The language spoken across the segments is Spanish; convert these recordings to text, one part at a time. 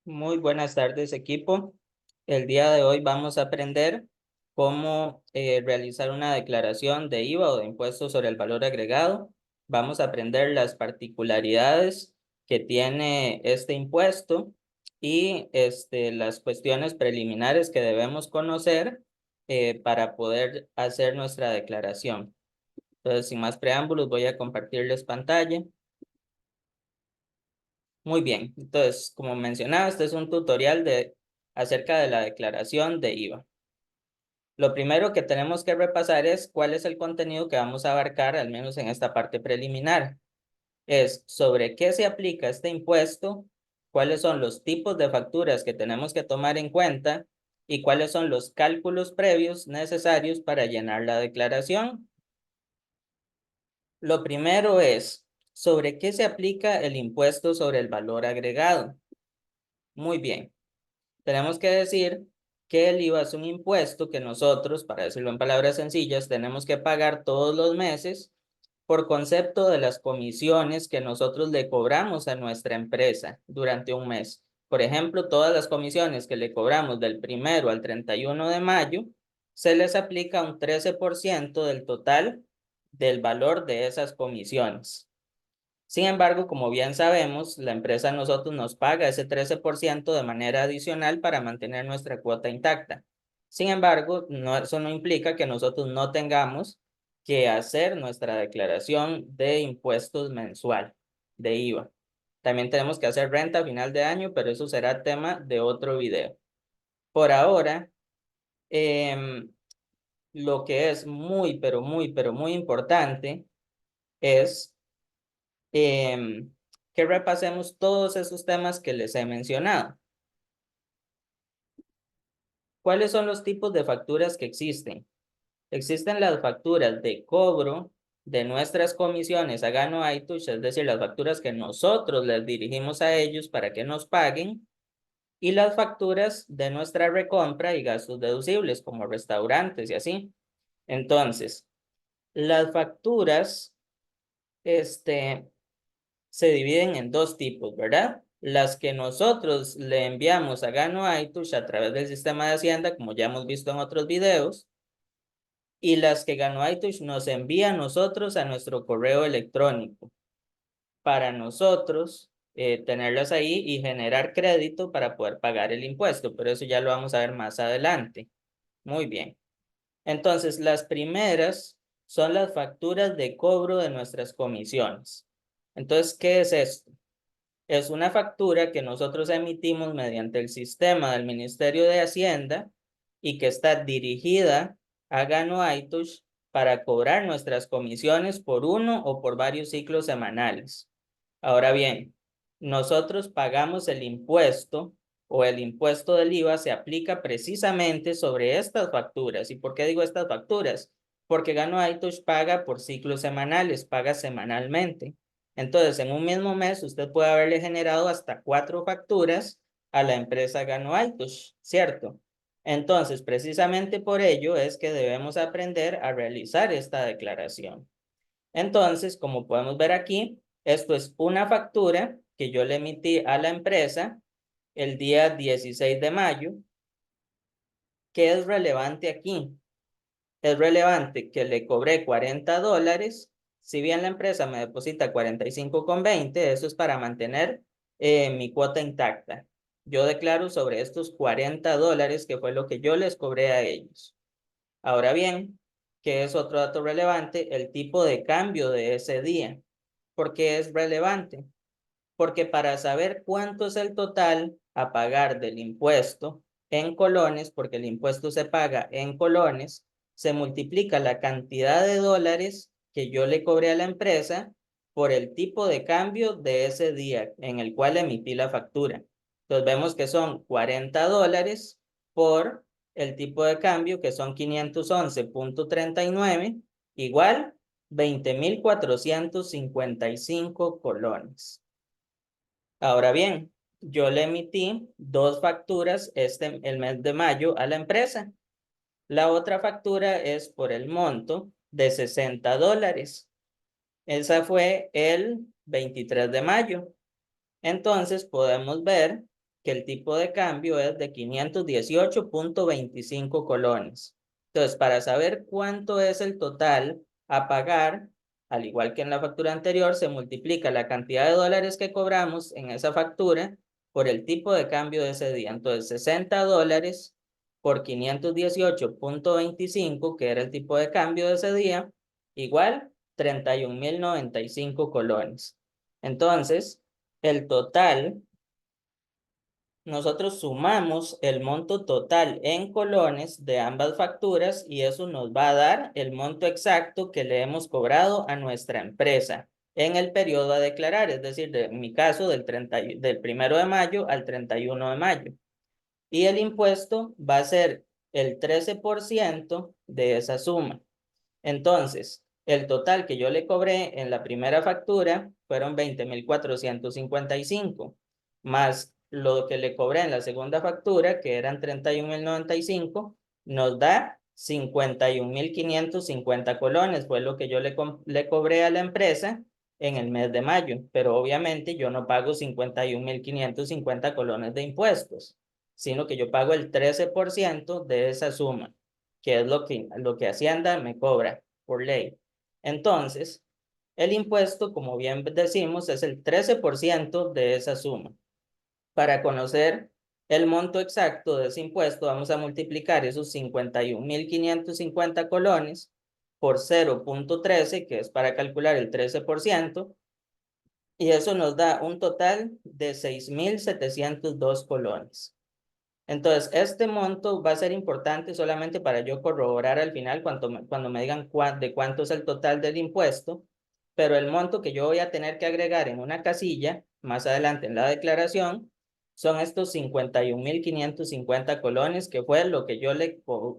Muy buenas tardes, equipo. El día de hoy vamos a aprender cómo realizar una declaración de IVA o de impuesto sobre el valor agregado. Vamos a aprender las particularidades que tiene este impuesto y las cuestiones preliminares que debemos conocer para poder hacer nuestra declaración. Entonces, sin más preámbulos, voy a compartirles pantalla. Muy bien, entonces, como mencionaba, este es un tutorial acerca de la declaración de IVA. Lo primero que tenemos que repasar es cuál es el contenido que vamos a abarcar, al menos en esta parte preliminar. Es sobre qué se aplica este impuesto, cuáles son los tipos de facturas que tenemos que tomar en cuenta y cuáles son los cálculos previos necesarios para llenar la declaración. Lo primero es sobre qué se aplica el impuesto sobre el valor agregado. Muy bien. Tenemos que decir que el IVA es un impuesto que nosotros, para decirlo en palabras sencillas, tenemos que pagar todos los meses por concepto de las comisiones que nosotros le cobramos a nuestra empresa durante un mes. Por ejemplo, todas las comisiones que le cobramos del 1 al 31 de mayo, se les aplica un 13% del total del valor de esas comisiones. Sin embargo, como bien sabemos, la empresa a nosotros nos paga ese 13% de manera adicional para mantener nuestra cuota intacta. Sin embargo, eso no implica que nosotros no tengamos que hacer nuestra declaración de impuestos mensual, de IVA. También tenemos que hacer renta a final de año, pero eso será tema de otro video. Por ahora, em, lo que es pero muy importante es que repasemos todos esos temas que les he mencionado. ¿Cuáles son los tipos de facturas que existen? Existen las facturas de cobro de nuestras comisiones a Gano Aitush, es decir, las facturas que nosotros les dirigimos a ellos para que nos paguen, y las facturas de nuestra recompra y gastos deducibles, como restaurantes y así. Entonces, las facturas, se dividen en dos tipos, ¿verdad? Las que nosotros le enviamos a Gano Aitush a través del sistema de Hacienda, como ya hemos visto en otros videos, y las que Gano Aitush nos envía a nosotros a nuestro correo electrónico, para nosotros tenerlas ahí y generar crédito para poder pagar el impuesto, pero eso ya lo vamos a ver más adelante. Muy bien. Entonces, las primeras son las facturas de cobro de nuestras comisiones. Entonces, ¿qué es esto? Es una factura que nosotros emitimos mediante el sistema del Ministerio de Hacienda y que está dirigida a Gano Aitush para cobrar nuestras comisiones por uno o por varios ciclos semanales. Ahora bien, nosotros pagamos el impuesto o el impuesto del IVA se aplica precisamente sobre estas facturas. ¿Y por qué digo estas facturas? Porque Gano Aitush paga por ciclos semanales, paga semanalmente. Entonces, en un mismo mes, usted puede haberle generado hasta 4 facturas a la empresa Gano Aitush, ¿cierto? Entonces, precisamente por ello es que debemos aprender a realizar esta declaración. Entonces, como podemos ver aquí, esto es una factura que yo le emití a la empresa el día 16 de mayo. ¿Qué es relevante aquí? Es relevante que le cobré $40. Si bien la empresa me deposita 45,20, eso es para mantener mi cuota intacta. Yo declaro sobre estos $40 que fue lo que yo les cobré a ellos. Ahora bien, ¿qué es otro dato relevante? El tipo de cambio de ese día. ¿Por qué es relevante? Porque para saber cuánto es el total a pagar del impuesto en colones, porque el impuesto se paga en colones, se multiplica la cantidad de dólares que yo le cobré a la empresa por el tipo de cambio de ese día en el cual emití la factura. Entonces vemos que son $40 por el tipo de cambio, que son 511,39, igual 20,455 colones. Ahora bien, yo le emití 2 facturas el mes de mayo a la empresa. La otra factura es por el monto de $60. Esa fue el 23 de mayo. Entonces podemos ver que el tipo de cambio es de 518.25 colones. Entonces, para saber cuánto es el total a pagar, al igual que en la factura anterior, se multiplica la cantidad de dólares que cobramos en esa factura por el tipo de cambio de ese día. Entonces, 60 dólares por 518.25, que era el tipo de cambio de ese día, igual 31.095 colones. Entonces, el total, nosotros sumamos el monto total en colones de ambas facturas y eso nos va a dar el monto exacto que le hemos cobrado a nuestra empresa en el periodo a declarar, es decir, en mi caso del 1 de mayo al 31 de mayo. Y el impuesto va a ser el 13% de esa suma. Entonces, el total que yo le cobré en la primera factura fueron 20.455, más lo que le cobré en la segunda factura, que eran 31.095, nos da 51.550 colones. Fue lo que yo le cobré a la empresa en el mes de mayo, pero obviamente yo no pago 51.550 colones de impuestos, sino que yo pago el 13% de esa suma, que es lo que Hacienda me cobra por ley. Entonces, el impuesto, como bien decimos, es el 13% de esa suma. Para conocer el monto exacto de ese impuesto, vamos a multiplicar esos 51.550 colones por 0.13, que es para calcular el 13%, y eso nos da un total de 6.702 colones. Entonces, este monto va a ser importante solamente para yo corroborar al final cuando me digan de cuánto es el total del impuesto, pero el monto que yo voy a tener que agregar en una casilla, más adelante en la declaración, son estos 51.550 colones, que fue lo que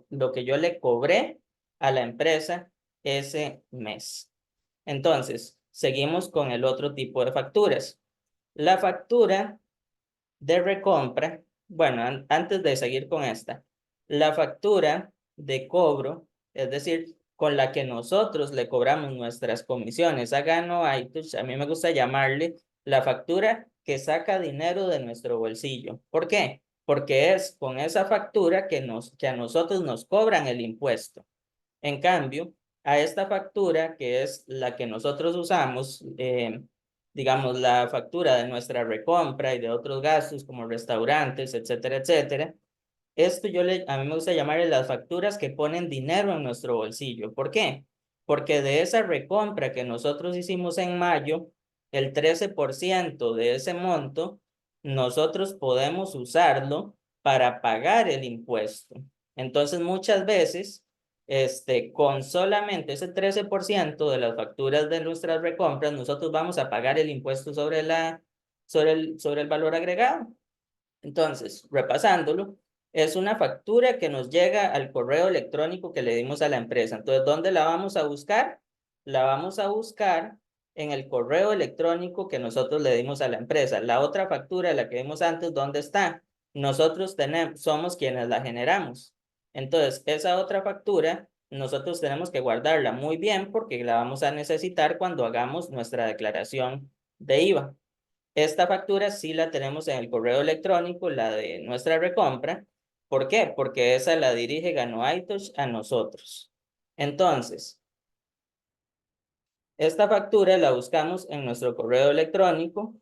lo que yo le cobré a la empresa ese mes. Entonces, seguimos con el otro tipo de facturas. La factura de recompra, bueno, antes de seguir con esta, la factura de cobro, es decir, con la que nosotros le cobramos nuestras comisiones a Gano iTouch, a mí me gusta llamarle la factura que saca dinero de nuestro bolsillo. ¿Por qué? Porque es con esa factura que a nosotros nos cobran el impuesto. En cambio, a esta factura, que es la que nosotros usamos, digamos, la factura de nuestra recompra y de otros gastos como restaurantes, etcétera, etcétera, esto a mí me gusta llamarle las facturas que ponen dinero en nuestro bolsillo. ¿Por qué? Porque de esa recompra que nosotros hicimos en mayo, el 13% de ese monto, nosotros podemos usarlo para pagar el impuesto. Entonces, muchas veces, con solamente ese 13% de las facturas de nuestras recompras, nosotros vamos a pagar el impuesto sobre el valor agregado. Entonces, repasándolo, es una factura que nos llega al correo electrónico que le dimos a la empresa. Entonces, ¿dónde la vamos a buscar? La vamos a buscar en el correo electrónico que nosotros le dimos a la empresa. La otra factura, la que vimos antes, ¿dónde está? Nosotros somos quienes la generamos. Entonces, esa otra factura, nosotros tenemos que guardarla muy bien porque la vamos a necesitar cuando hagamos nuestra declaración de IVA. Esta factura sí la tenemos en el correo electrónico, la de nuestra recompra. ¿Por qué? Porque esa la dirige Gano iTouch a nosotros. Entonces, esta factura la buscamos en nuestro correo electrónico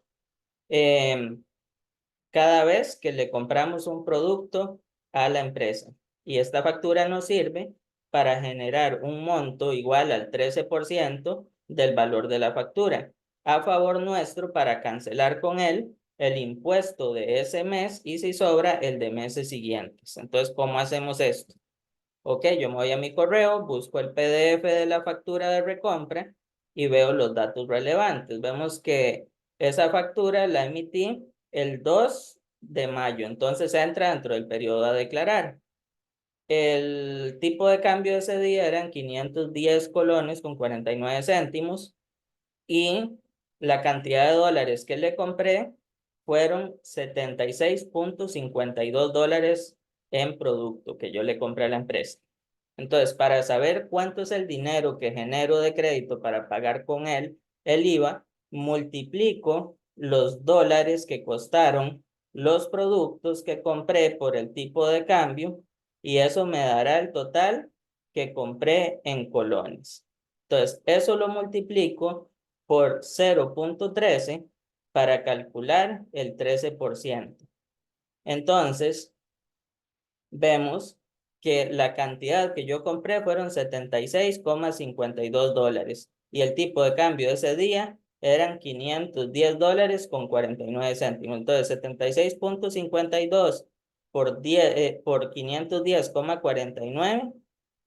cada vez que le compramos un producto a la empresa. Y esta factura nos sirve para generar un monto igual al 13% del valor de la factura a favor nuestro para cancelar con él el impuesto de ese mes y si sobra el de meses siguientes. Entonces, ¿cómo hacemos esto? Ok, yo me voy a mi correo, busco el PDF de la factura de recompra y veo los datos relevantes. Vemos que esa factura la emití el 2 de mayo, entonces entra dentro del periodo a declarar. El tipo de cambio de ese día eran 510 colones con 49 céntimos y la cantidad de dólares que le compré fueron 76.52 dólares en producto que yo le compré a la empresa. Entonces, para saber cuánto es el dinero que genero de crédito para pagar con él el IVA, multiplico los dólares que costaron los productos que compré por el tipo de cambio y eso me dará el total que compré en colones. Entonces, eso lo multiplico por 0.13 para calcular el 13%. Entonces, vemos que la cantidad que yo compré fueron $76,52 y el tipo de cambio de ese día eran $510 con 49 céntimos. Entonces, 76,52 por 510,49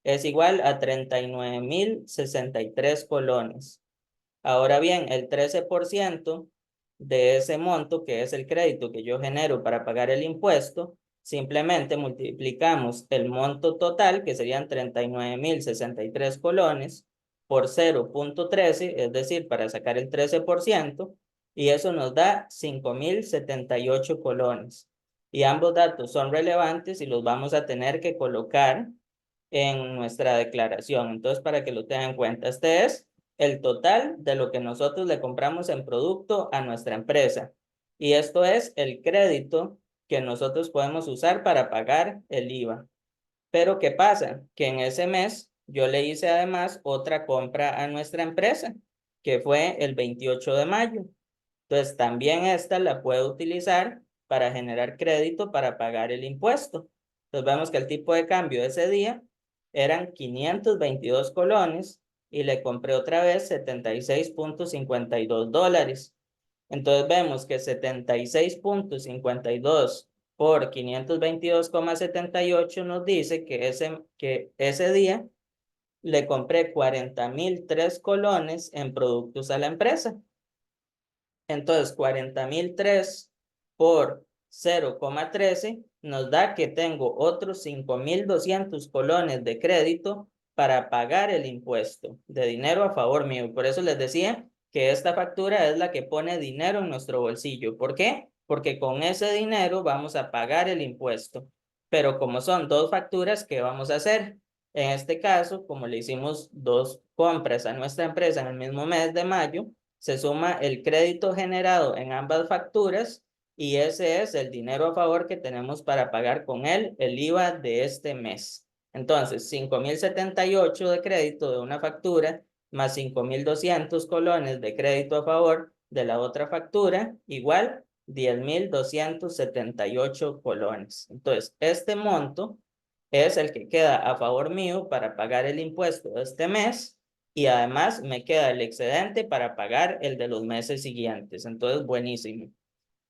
es igual a 39,063 colones. Ahora bien, el 13% de ese monto, que es el crédito que yo genero para pagar el impuesto, simplemente multiplicamos el monto total, que serían 39,063 colones, por 0.13, es decir, para sacar el 13%, y eso nos da 5,078 colones. Y ambos datos son relevantes y los vamos a tener que colocar en nuestra declaración. Entonces, para que lo tengan en cuenta, este es el total de lo que nosotros le compramos en producto a nuestra empresa. Y esto es el crédito que nosotros podemos usar para pagar el IVA. Pero ¿qué pasa? Que en ese mes yo le hice además otra compra a nuestra empresa, que fue el 28 de mayo. Entonces, también esta la puedo utilizar para generar crédito para pagar el impuesto. Entonces, vemos que el tipo de cambio de ese día eran 522 colones y le compré otra vez $76,52. Entonces, vemos que 76,52 por 522,78 nos dice que ese día le compré 40,003 colones en productos a la empresa. Entonces, 40,003 por 0,13 nos da que tengo otros 5,200 colones de crédito para pagar el impuesto de dinero a favor mío. Por eso les decía que esta factura es la que pone dinero en nuestro bolsillo. ¿Por qué? Porque con ese dinero vamos a pagar el impuesto. Pero como son dos facturas, ¿qué vamos a hacer? En este caso, como le hicimos dos compras a nuestra empresa en el mismo mes de mayo, se suma el crédito generado en ambas facturas y ese es el dinero a favor que tenemos para pagar con él el IVA de este mes. Entonces, 5,078 de crédito de una factura más 5,200 colones de crédito a favor de la otra factura, igual 10,278 colones. Entonces, este monto es el que queda a favor mío para pagar el impuesto de este mes y además me queda el excedente para pagar el de los meses siguientes. Entonces, buenísimo.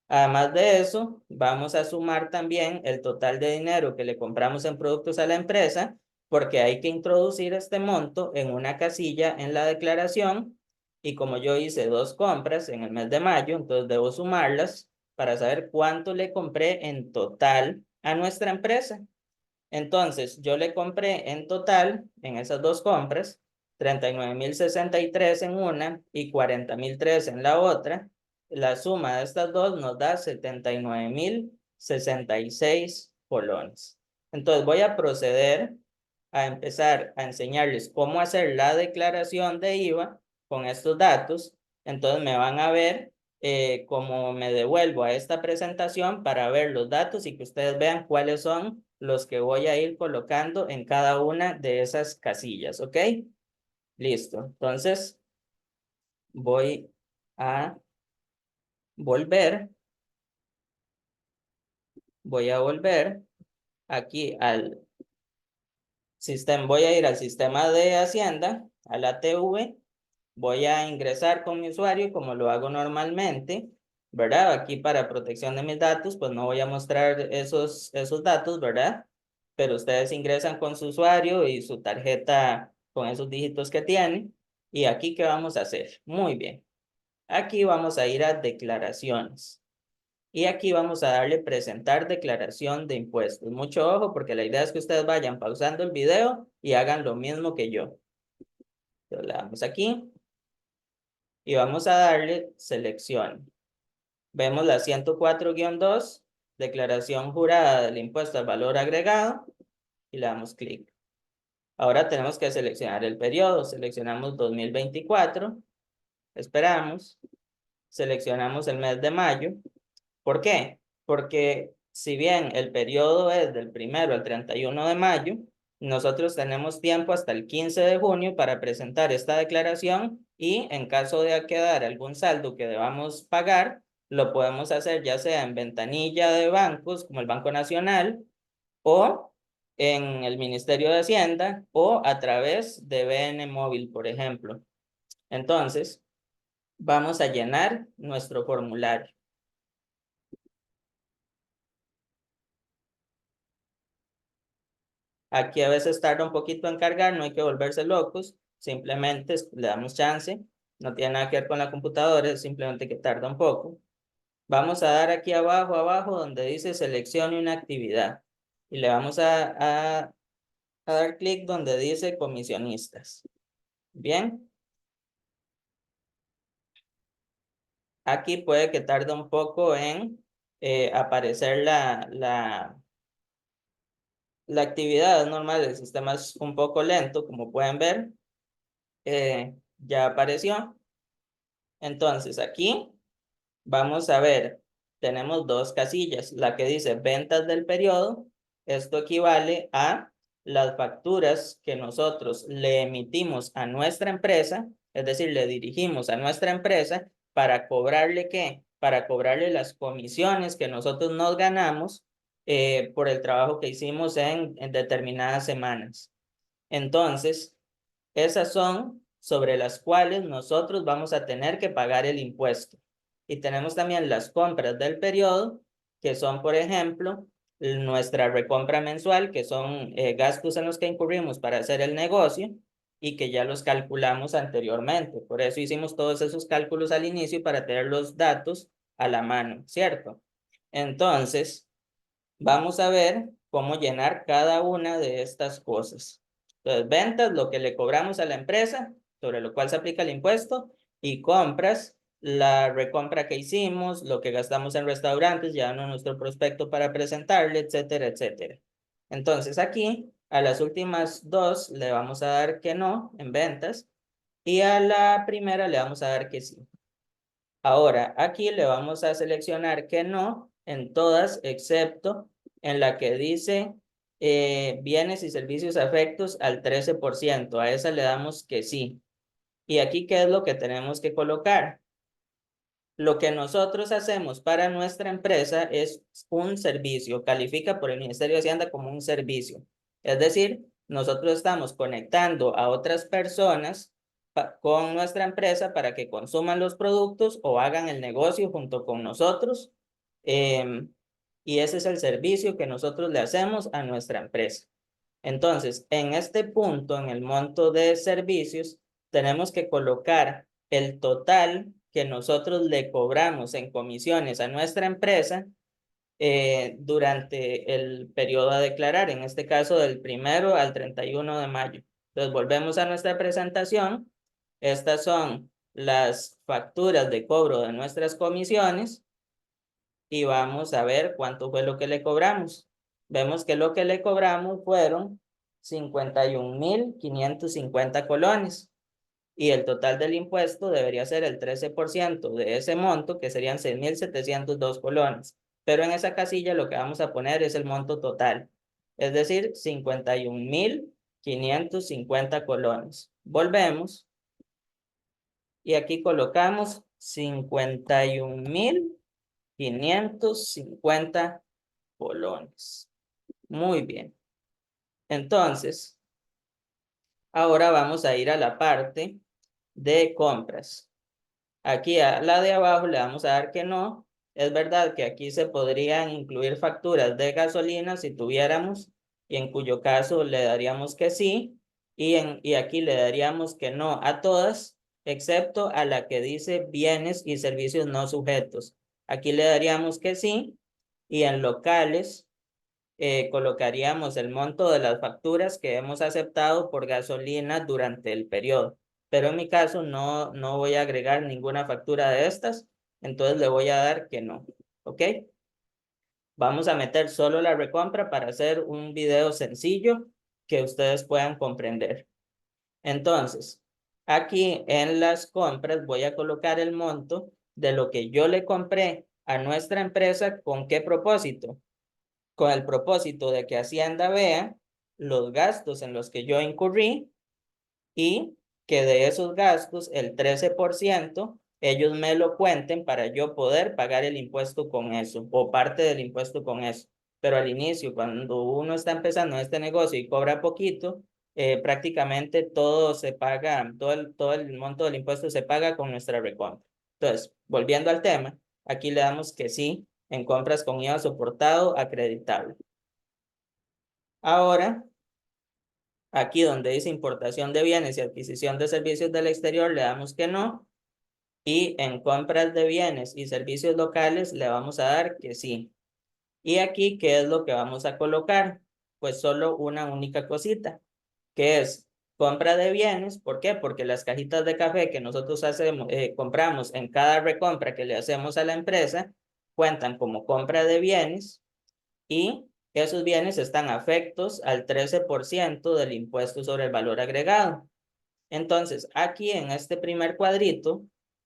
Además de eso, vamos a sumar también el total de dinero que le compramos en productos a la empresa, porque hay que introducir este monto en una casilla en la declaración. Y como yo hice dos compras en el mes de mayo, entonces debo sumarlas para saber cuánto le compré en total a nuestra empresa. Entonces, yo le compré en total, en esas dos compras, 39,063 en una y 40,003 en la otra. La suma de estas dos nos da 79,066 colones. Entonces, voy a proceder a empezar a enseñarles cómo hacer la declaración de IVA con estos datos. Entonces, me van a ver cómo me devuelvo a esta presentación para ver los datos y que ustedes vean cuáles son los que voy a ir colocando en cada una de esas casillas, ¿ok? Listo. Entonces, voy a volver, voy a volver aquí al sistema, voy a ir al sistema de Hacienda, a la TV, voy a ingresar con mi usuario como lo hago normalmente, ¿verdad? Aquí para protección de mis datos, pues no voy a mostrar esos datos, ¿verdad? Pero ustedes ingresan con su usuario y su tarjeta con esos dígitos que tienen. Y aquí, ¿qué vamos a hacer? Muy bien. Aquí vamos a ir a declaraciones. Y aquí vamos a darle presentar declaración de impuestos. Mucho ojo porque la idea es que ustedes vayan pausando el video y hagan lo mismo que yo. Entonces, le damos aquí y vamos a darle selección. Vemos la 104-2, declaración jurada del impuesto al valor agregado y le damos clic. Ahora tenemos que seleccionar el periodo. Seleccionamos 2024, esperamos, seleccionamos el mes de mayo. ¿Por qué? porque si bien el periodo es del 1 al 31 de mayo, nosotros tenemos tiempo hasta el 15 de junio para presentar esta declaración y en caso de quedar algún saldo que debamos pagar, lo podemos hacer ya sea en ventanilla de bancos como el Banco Nacional o en el Ministerio de Hacienda o a través de BN Móvil, por ejemplo. Entonces, vamos a llenar nuestro formulario. Aquí a veces tarda un poquito en cargar, no hay que volverse locos, simplemente le damos chance, no tiene nada que ver con la computadora, es simplemente que tarda un poco. Vamos a dar aquí abajo donde dice seleccione una actividad y le vamos a dar clic donde dice comisionistas. Bien, aquí puede que tarde un poco en aparecer la actividad. Es normal, el sistema es un poco lento, como pueden ver. Ya apareció. Entonces aquí vamos a ver, tenemos dos casillas. La que dice ventas del periodo, esto equivale a las facturas que nosotros le emitimos a nuestra empresa, es decir, le dirigimos a nuestra empresa para cobrarle ¿qué? Para cobrarle las comisiones que nosotros nos ganamos por el trabajo que hicimos en determinadas semanas. Entonces, esas son sobre las cuales nosotros vamos a tener que pagar el impuesto. Y tenemos también las compras del periodo, que son, por ejemplo, nuestra recompra mensual, que son gastos en los que incurrimos para hacer el negocio y que ya los calculamos anteriormente. Por eso hicimos todos esos cálculos al inicio para tener los datos a la mano, ¿cierto? Entonces, vamos a ver cómo llenar cada una de estas cosas. Entonces, ventas, lo que le cobramos a la empresa, sobre lo cual se aplica el impuesto, y compras, la recompra que hicimos, lo que gastamos en restaurantes, llevando nuestro prospecto para presentarle, etcétera, etcétera. Entonces, aquí, a las últimas dos le vamos a dar que no en ventas, y a la primera le vamos a dar que sí. Ahora, aquí le vamos a seleccionar que no en todas, excepto en la que dice bienes y servicios afectos al 13%. A esa le damos que sí. Y aquí, ¿qué es lo que tenemos que colocar? Lo que nosotros hacemos para nuestra empresa es un servicio, califica por el Ministerio de Hacienda como un servicio. Es decir, nosotros estamos conectando a otras personas con nuestra empresa para que consuman los productos o hagan el negocio junto con nosotros. Y ese es el servicio que nosotros le hacemos a nuestra empresa. Entonces, en este punto, en el monto de servicios, tenemos que colocar el total que nosotros le cobramos en comisiones a nuestra empresa durante el periodo a declarar, en este caso del 1 al 31 de mayo. Entonces, volvemos a nuestra presentación. Estas son las facturas de cobro de nuestras comisiones y vamos a ver cuánto fue lo que le cobramos. Vemos que lo que le cobramos fueron 51.550 colones y el total del impuesto debería ser el 13% de ese monto, que serían 6.702 colones. Pero en esa casilla lo que vamos a poner es el monto total, es decir, 51.550 colones. Volvemos y aquí colocamos 51.550 colones. Muy bien. Entonces, ahora vamos a ir a la parte de compras. Aquí a la de abajo le vamos a dar que no. Es verdad que aquí se podrían incluir facturas de gasolina si tuviéramos, y en cuyo caso le daríamos que sí, y aquí le daríamos que no a todas, excepto a la que dice bienes y servicios no sujetos. Aquí le daríamos que sí, y en locales colocaríamos el monto de las facturas que hemos aceptado por gasolina durante el periodo. Pero en mi caso no voy a agregar ninguna factura de estas, entonces le voy a dar que no. ¿Ok? Vamos a meter solo la recompra para hacer un video sencillo que ustedes puedan comprender. Entonces, aquí en las compras voy a colocar el monto de lo que yo le compré a nuestra empresa, ¿con qué propósito? Con el propósito de que Hacienda vea los gastos en los que yo incurrí y que de esos gastos el 13% ellos me lo cuenten para yo poder pagar el impuesto con eso o parte del impuesto con eso. Pero al inicio, cuando uno está empezando este negocio y cobra poquito, prácticamente todo se paga, todo el monto del impuesto se paga con nuestra recompra. Entonces, volviendo al tema, aquí le damos que sí en compras con IVA soportado acreditable. Ahora, aquí donde dice importación de bienes y adquisición de servicios del exterior, le damos que no. Y en compras de bienes y servicios locales le vamos a dar que sí. Y aquí, ¿qué es lo que vamos a colocar? Pues solo una única cosita, que es compra de bienes. ¿Por qué? Porque las cajitas de café que nosotros hacemos, compramos en cada recompra que le hacemos a la empresa, cuentan como compra de bienes y esos bienes están afectos al 13% del impuesto sobre el valor agregado. Entonces, aquí en este primer cuadrito,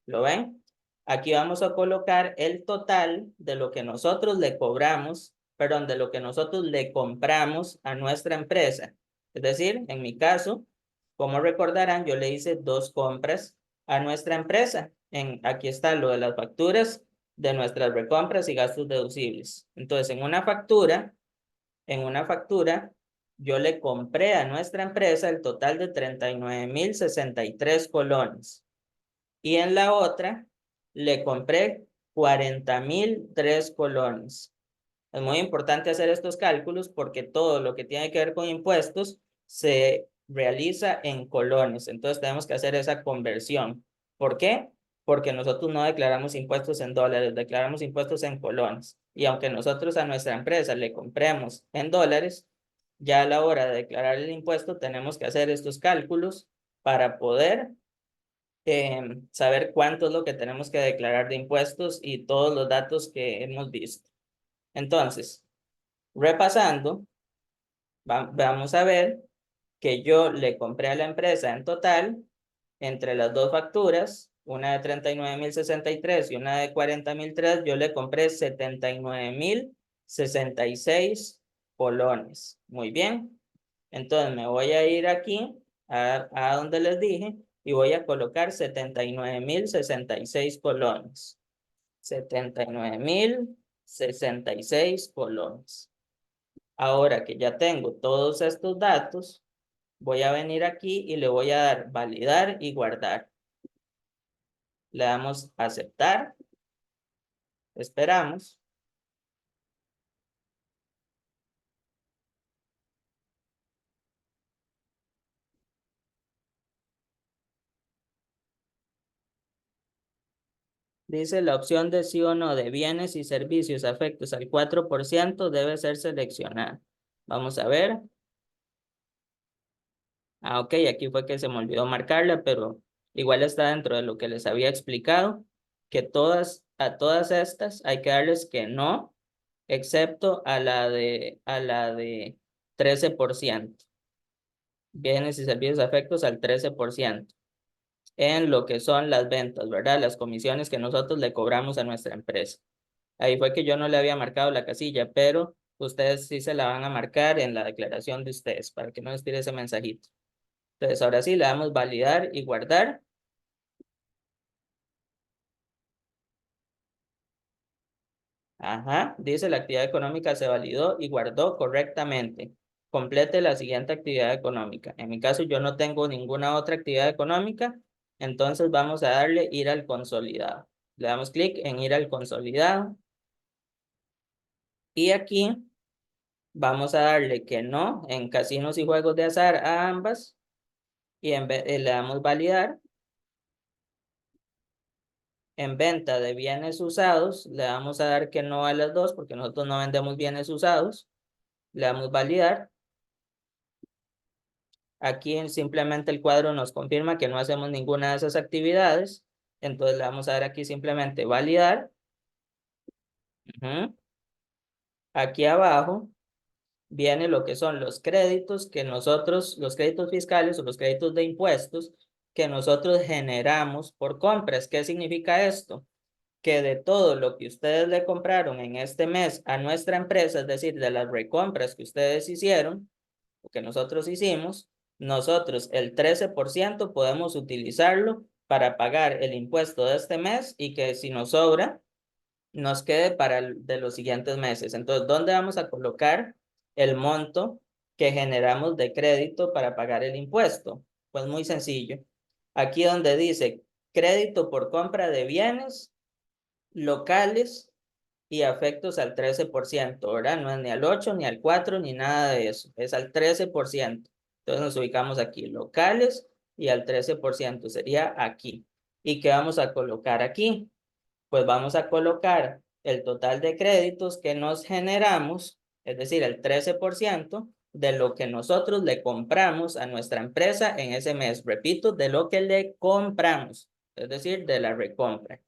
¿lo ven? Aquí vamos a colocar el total de lo que nosotros le cobramos, perdón, de lo que nosotros le compramos a nuestra empresa. Es decir, en mi caso, como recordarán, yo le hice 2 compras a nuestra empresa. Aquí está lo de las facturas de nuestras recompras y gastos deducibles. Entonces, en una factura, yo le compré a nuestra empresa el total de 39,063 colones. Y en la otra, le compré 40,003 colones. Es muy importante hacer estos cálculos porque todo lo que tiene que ver con impuestos se realiza en colones. Entonces tenemos que hacer esa conversión. ¿Por qué? Porque nosotros no declaramos impuestos en dólares, declaramos impuestos en colones. Y aunque nosotros a nuestra empresa le compremos en dólares, ya a la hora de declarar el impuesto tenemos que hacer estos cálculos para poder saber cuánto es lo que tenemos que declarar de impuestos y todos los datos que hemos visto. Entonces, repasando, vamos a ver que yo le compré a la empresa en total, entre las 2 facturas, una de 39,063 y una de 40,003, yo le compré 79,066 colones. Muy bien. Entonces me voy a ir aquí a donde les dije y voy a colocar 79,066 colones. 79,066 colones. Ahora que ya tengo todos estos datos, voy a venir aquí y le voy a dar validar y guardar. Le damos aceptar. Esperamos. Dice la opción de sí o no de bienes y servicios afectos al 4% debe ser seleccionada. Vamos a ver. Ah, ok, aquí fue que se me olvidó marcarla, pero igual está dentro de lo que les había explicado, que a todas estas hay que darles que no, excepto a la de 13%. Bienes y servicios afectos al 13% en lo que son las ventas, ¿verdad? Las comisiones que nosotros le cobramos a nuestra empresa. Ahí fue que yo no le había marcado la casilla, pero ustedes sí se la van a marcar en la declaración de ustedes para que no les tire ese mensajito. Entonces, ahora sí, le damos validar y guardar. Ajá, dice la actividad económica se validó y guardó correctamente. Complete la siguiente actividad económica. En mi caso, yo no tengo ninguna otra actividad económica, entonces vamos a darle ir al consolidado. Le damos clic en ir al consolidado y aquí vamos a darle que no en casinos y juegos de azar a ambas y le damos validar. En venta de bienes usados, le vamos a dar que no a las dos porque nosotros no vendemos bienes usados. Le damos validar. Aquí simplemente el cuadro nos confirma que no hacemos ninguna de esas actividades. Entonces le vamos a dar aquí simplemente validar. Aquí abajo viene lo que son los créditos que nosotros, los créditos fiscales o los créditos de impuestos que nosotros generamos por compras. ¿Qué significa esto? que de todo lo que ustedes le compraron en este mes a nuestra empresa, es decir, de las recompras que ustedes hicieron, o que nosotros hicimos, nosotros el 13% podemos utilizarlo para pagar el impuesto de este mes y que si nos sobra, nos quede para el de los siguientes meses. Entonces, ¿dónde vamos a colocar el monto que generamos de crédito para pagar el impuesto? Pues muy sencillo. Aquí donde dice crédito por compra de bienes locales y afectos al 13%, ¿verdad? No es ni al 8, ni al 4, ni nada de eso. Es al 13%. Entonces nos ubicamos aquí, locales y al 13%. Sería aquí. ¿Y qué vamos a colocar aquí? Pues vamos a colocar el total de créditos que nos generamos, es decir, el 13% de lo que nosotros le compramos a nuestra empresa en ese mes. Repito, de lo que le compramos, es decir, de la recompra.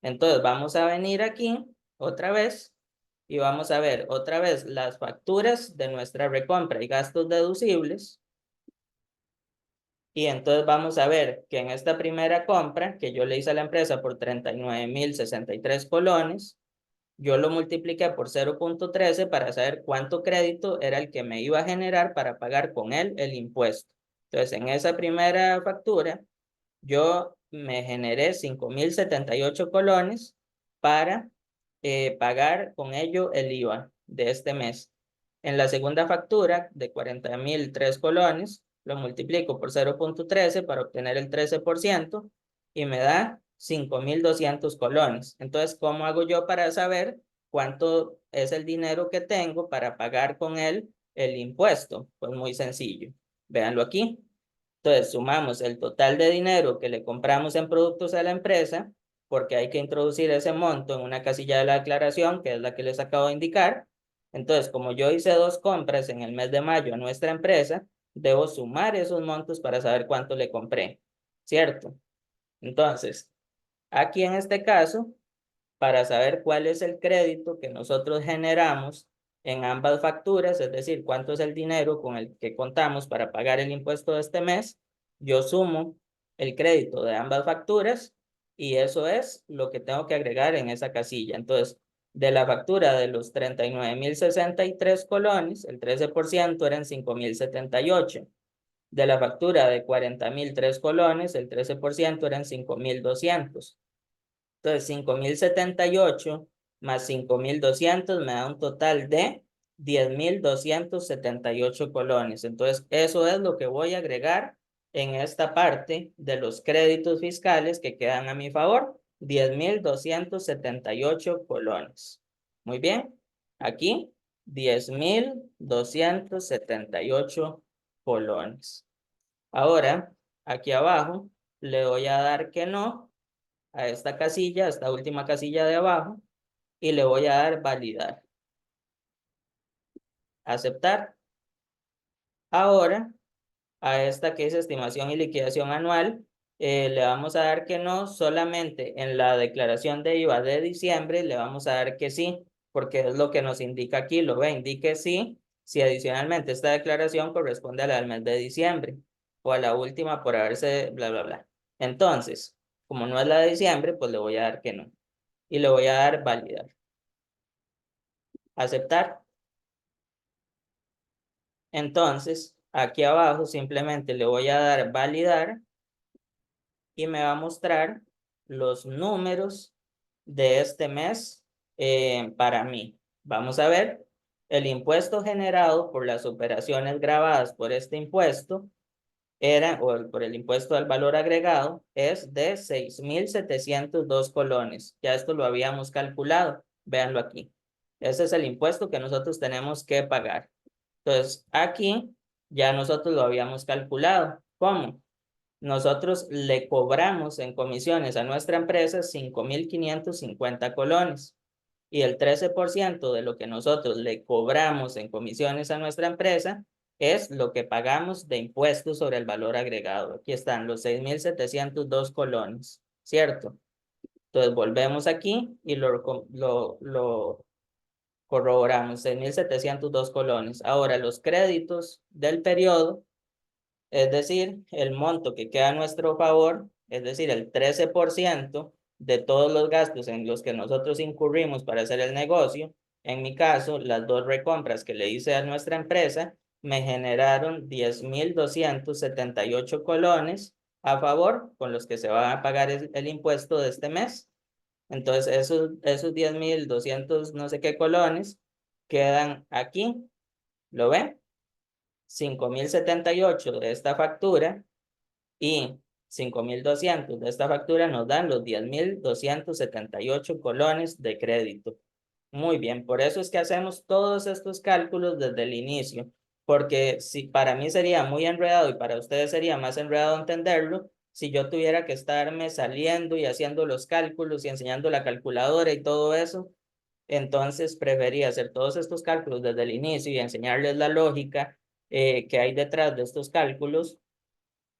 Entonces vamos a venir aquí otra vez y vamos a ver otra vez las facturas de nuestra recompra y gastos deducibles. Y entonces vamos a ver que en esta primera compra que yo le hice a la empresa por 39.063 colones, yo lo multipliqué por 0.13 para saber cuánto crédito era el que me iba a generar para pagar con él el impuesto. Entonces, en esa primera factura, yo me generé 5.078 colones para pagar con ello el IVA de este mes. En la segunda factura de 40.003 colones, lo multiplico por 0.13 para obtener el 13% y me da 5.200 colones. Entonces, ¿cómo hago yo para saber cuánto es el dinero que tengo para pagar con él el impuesto? Pues muy sencillo. Véanlo aquí. Entonces, sumamos el total de dinero que le compramos en productos a la empresa, porque hay que introducir ese monto en una casilla de la declaración, que es la que les acabo de indicar. Entonces, como yo hice 2 compras en el mes de mayo a nuestra empresa, debo sumar esos montos para saber cuánto le compré, ¿cierto? Entonces, aquí en este caso, para saber cuál es el crédito que nosotros generamos en ambas facturas, es decir, cuánto es el dinero con el que contamos para pagar el impuesto de este mes, yo sumo el crédito de ambas facturas y eso es lo que tengo que agregar en esa casilla. Entonces, de la factura de los 39.063 colones, el 13% eran 5.078. De la factura de 40.003 colones, el 13% eran 5.200. Entonces, 5.078 más 5.200 me da un total de 10.278 colones. Entonces, eso es lo que voy a agregar en esta parte de los créditos fiscales que quedan a mi favor. 10.278 colones. Muy bien. Aquí, 10.278 colones. Ahora, aquí abajo, le voy a dar que no a esta casilla, a esta última casilla de abajo, y le voy a dar validar. Aceptar. Ahora, a esta que es estimación y liquidación anual, le vamos a dar que no, solamente en la declaración de IVA de diciembre le vamos a dar que sí, porque es lo que nos indica aquí, lo ve, indique sí, si adicionalmente esta declaración corresponde a la del mes de diciembre, o a la última por haberse, bla, bla, bla. Entonces, como no es la de diciembre, pues le voy a dar que no, y le voy a dar validar. Aceptar. Entonces, aquí abajo simplemente le voy a dar validar y me va a mostrar los números de este mes para mí. Vamos a ver, el impuesto generado por las operaciones grabadas por este impuesto era, o por el impuesto al valor agregado, es de 6.702 colones. Ya esto lo habíamos calculado. Véanlo aquí. Ese es el impuesto que nosotros tenemos que pagar. Entonces, aquí ya nosotros lo habíamos calculado. ¿Cómo? Nosotros le cobramos en comisiones a nuestra empresa 5.550 colones y el 13% de lo que nosotros le cobramos en comisiones a nuestra empresa es lo que pagamos de impuestos sobre el valor agregado. Aquí están los 6.702 colones, ¿cierto? Entonces volvemos aquí y lo corroboramos, 6.702 colones. Ahora los créditos del periodo, es decir, el monto que queda a nuestro favor, es decir, el 13%, de todos los gastos en los que nosotros incurrimos para hacer el negocio. En mi caso, las dos recompras que le hice a nuestra empresa me generaron 10.278 colones a favor, con los que se va a pagar el impuesto de este mes. Entonces, esos 10.200 no sé qué colones quedan aquí, ¿lo ven? 5.078 de esta factura y 5.200 de esta factura nos dan los 10.278 colones de crédito. Muy bien, por eso es que hacemos todos estos cálculos desde el inicio, porque si para mí sería muy enredado y para ustedes sería más enredado entenderlo, si yo tuviera que estarme saliendo y haciendo los cálculos y enseñando la calculadora y todo eso, entonces prefería hacer todos estos cálculos desde el inicio y enseñarles la lógica que hay detrás de estos cálculos.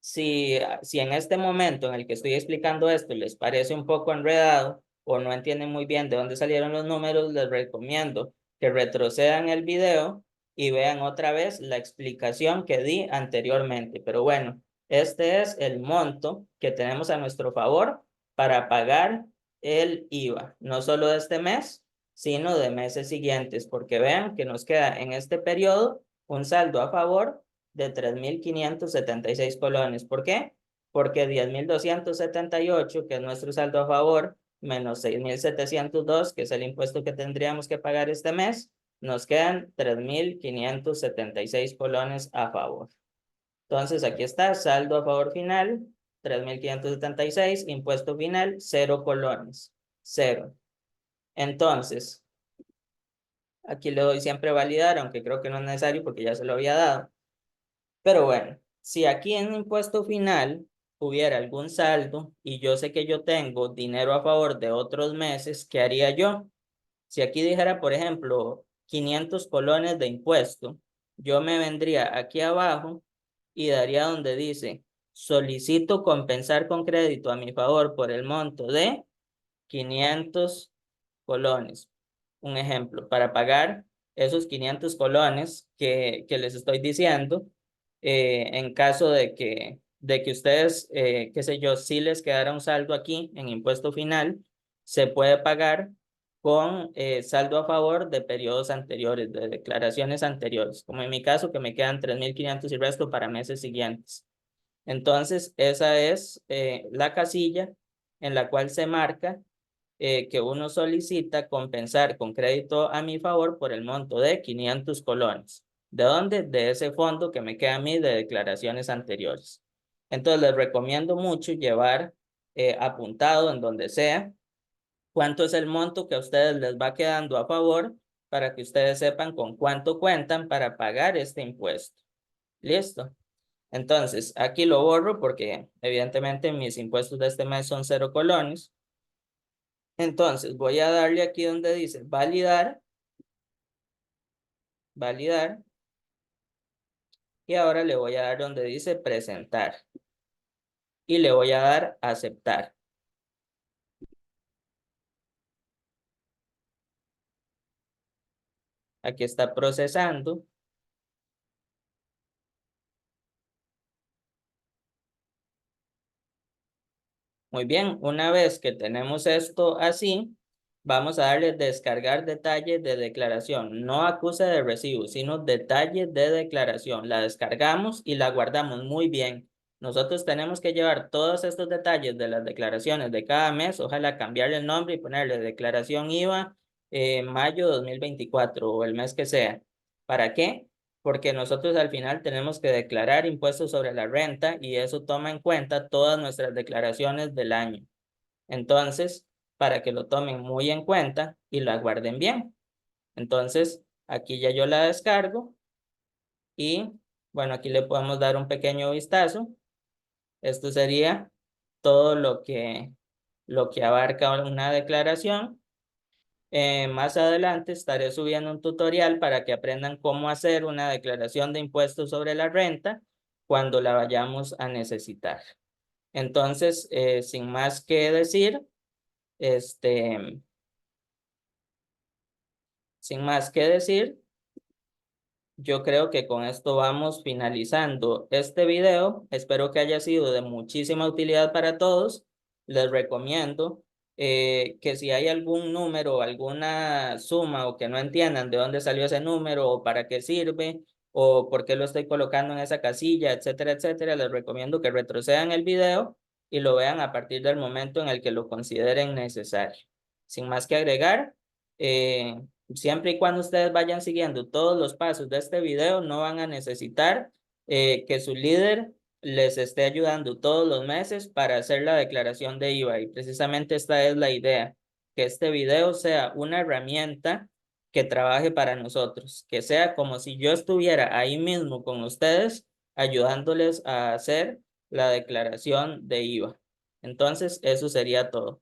Si en este momento en el que estoy explicando esto les parece un poco enredado o no entienden muy bien de dónde salieron los números, les recomiendo que retrocedan el video y vean otra vez la explicación que di anteriormente. Pero bueno, este es el monto que tenemos a nuestro favor para pagar el IVA, no solo de este mes, sino de meses siguientes, porque vean que nos queda en este periodo un saldo a favor de 3.576 colones. ¿Por qué? Porque 10.278, que es nuestro saldo a favor, menos 6.702, que es el impuesto que tendríamos que pagar este mes, nos quedan 3.576 colones a favor. Entonces, aquí está, saldo a favor final, 3.576, impuesto final, 0 colones, 0. Entonces, aquí le doy siempre validar, aunque creo que no es necesario porque ya se lo había dado. Pero bueno, si aquí en impuesto final hubiera algún saldo y yo sé que yo tengo dinero a favor de otros meses, ¿qué haría yo? Si aquí dijera, por ejemplo, 500 colones de impuesto, yo me vendría aquí abajo y daría donde dice, solicito compensar con crédito a mi favor por el monto de 500 colones. Un ejemplo, para pagar esos 500 colones que les estoy diciendo, en caso de que ustedes, qué sé yo, si les quedara un saldo aquí en impuesto final, se puede pagar con saldo a favor de periodos anteriores, de declaraciones anteriores, como en mi caso que me quedan 3.500 y resto para meses siguientes. Entonces, esa es la casilla en la cual se marca que uno solicita compensar con crédito a mi favor por el monto de 500 colones. ¿De dónde? De ese fondo que me queda a mí de declaraciones anteriores. Entonces, les recomiendo mucho llevar apuntado en donde sea cuánto es el monto que a ustedes les va quedando a favor para que ustedes sepan con cuánto cuentan para pagar este impuesto. ¿Listo? Entonces, aquí lo borro porque evidentemente mis impuestos de este mes son 0 colones. Entonces, voy a darle aquí donde dice validar, validar, y ahora le voy a dar donde dice presentar y le voy a dar aceptar. Aquí está procesando. Muy bien, una vez que tenemos esto así, vamos a darle descargar detalles de declaración, no acuse de recibo, sino detalles de declaración. La descargamos y la guardamos muy bien. Nosotros tenemos que llevar todos estos detalles de las declaraciones de cada mes, ojalá cambiarle el nombre y ponerle declaración IVA mayo 2024 o el mes que sea. ¿Para qué? Porque nosotros al final tenemos que declarar impuestos sobre la renta y eso toma en cuenta todas nuestras declaraciones del año. Entonces, para que lo tomen muy en cuenta y la guarden bien. Entonces, aquí ya yo la descargo y bueno, aquí le podemos dar un pequeño vistazo. Esto sería todo lo que abarca una declaración. Más adelante estaré subiendo un tutorial para que aprendan cómo hacer una declaración de impuestos sobre la renta cuando la vayamos a necesitar. Entonces, sin más que decir, este, sin más que decir, yo creo que con esto vamos finalizando este video. Espero que haya sido de muchísima utilidad para todos. Les recomiendo que si hay algún número, alguna suma o que no entiendan de dónde salió ese número o para qué sirve o por qué lo estoy colocando en esa casilla, etcétera, etcétera, les recomiendo que retrocedan el video y lo vean a partir del momento en el que lo consideren necesario. Sin más que agregar, siempre y cuando ustedes vayan siguiendo todos los pasos de este video, no van a necesitar que su líder les esté ayudando todos los meses para hacer la declaración de IVA. Y precisamente esta es la idea, que este video sea una herramienta que trabaje para nosotros, que sea como si yo estuviera ahí mismo con ustedes, ayudándoles a hacer la declaración de IVA. Entonces, eso sería todo.